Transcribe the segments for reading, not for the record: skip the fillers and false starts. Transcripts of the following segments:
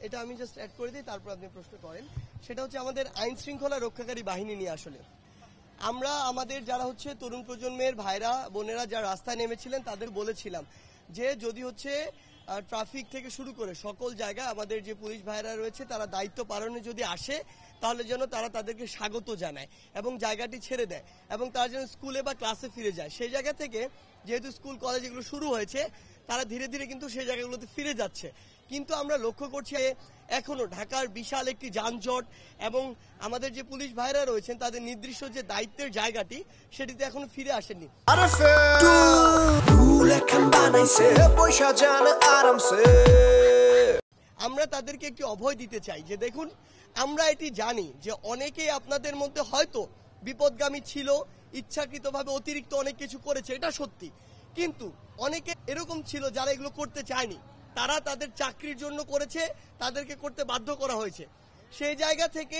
এটা আমি just add করে দিই, তারপর আপনি প্রশ্ন করেন। সেটা হচ্ছে আমাদের আইন শৃঙ্খলা রক্ষাকারী বাহিনী নিয়ে। আসলে আমরা আমাদের যারা হচ্ছে তরুণ প্রজন্মের ভাইরা বোনেরা যারা রাস্তায় নেমেছিলেন তাদের বলেছিলাম যে যদি হচ্ছে ট্রাফিক থেকে শুরু করে সকল জায়গায় আমাদের যে পুলিশ ভাইরা রয়েছে তারা দায়িত্ব পালনে যদি আসে তাহলে যেন তারা তাদেরকে স্বাগত জানায় এবং জায়গাটি ছেড়ে দেয় এবং তারা যেন স্কুলে বা ক্লাসে ফিরে যায়। সেই জায়গা থেকে যেহেতু স্কুল কলেজ এগুলো শুরু হয়েছে তারা ধীরে ধীরে কিন্তু সেই জায়গাগুলোতে ফিরে যাচ্ছে। কিন্তু আমরা লক্ষ্য করছি এখনো ঢাকার বিশাল একটি যানজট এবং আমাদের যে পুলিশ ভাইরা রয়েছেন তাদের নির্দিষ্ট যে দায়িত্বের জায়গাটি সেটিতে এখনো ফিরে আসেননি। আমরা তাদেরকে একটি অভয় দিতে চাই যে দেখুন, আমরা এটি জানি যে অনেকেই আপনাদের মধ্যে হয়তো বিপদগামী ছিল, ইচ্ছাকৃতভাবে অতিরিক্ত অনেক কিছু করেছে, এটা সত্যি। কিন্তু অনেকে এরকম ছিল যারা এগুলো করতে চায়নি, তারা তাদের চাকরির জন্য করেছে, তাদেরকে করতে বাধ্য করা হয়েছে। সেই জায়গা থেকে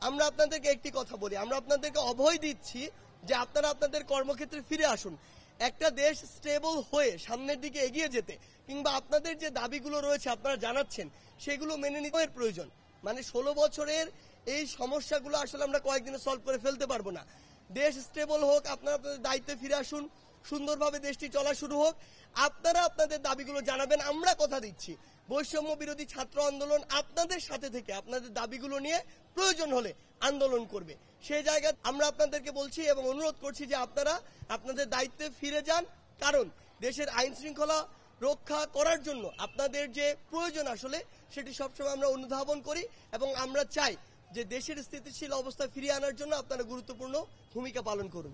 আমরা আপনাদেরকে একটি কথা বলি, আমরা আপনাদেরকে অভয় দিচ্ছি যে আপনারা আপনাদের কর্মক্ষেত্রে ফিরে আসুন। একটা দেশ স্টেবল হয়ে সামনের দিকে এগিয়ে যেতে কিংবা আপনাদের যে দাবিগুলো রয়েছে আপনারা জানাচ্ছেন সেগুলো মেনে নিতে প্রয়োজন। মানে 16 বছরের এই সমস্যাগুলো আসলে আমরা কয়েকদিনে সলভ করে ফেলতে পারবো না। দেশ স্টেবল হোক, আপনারা আপনাদের দায়িত্বে ফিরে আসুন, সুন্দরভাবে দেশটি চলা শুরু হোক, আপনারা আপনাদের দাবিগুলো জানাবেন। আমরা কথা দিচ্ছি বৈষম্য বিরোধী ছাত্র আন্দোলন আপনাদের সাথে থেকে আপনাদের দাবিগুলো নিয়ে প্রয়োজন হলে আন্দোলন করবে। সেই জায়গায় আমরা আপনাদেরকে বলছি এবং অনুরোধ করছি যে আপনারা আপনাদের দায়িত্বে ফিরে যান, কারণ দেশের আইন শৃঙ্খলা রক্ষা করার জন্য আপনাদের যে প্রয়োজন আসলে সেটি সবসময় আমরা অনুধাবন করি এবং আমরা চাই যে দেশের স্থিতিশীল অবস্থা ফিরিয়ে আনার জন্য আপনারা গুরুত্বপূর্ণ ভূমিকা পালন করুন।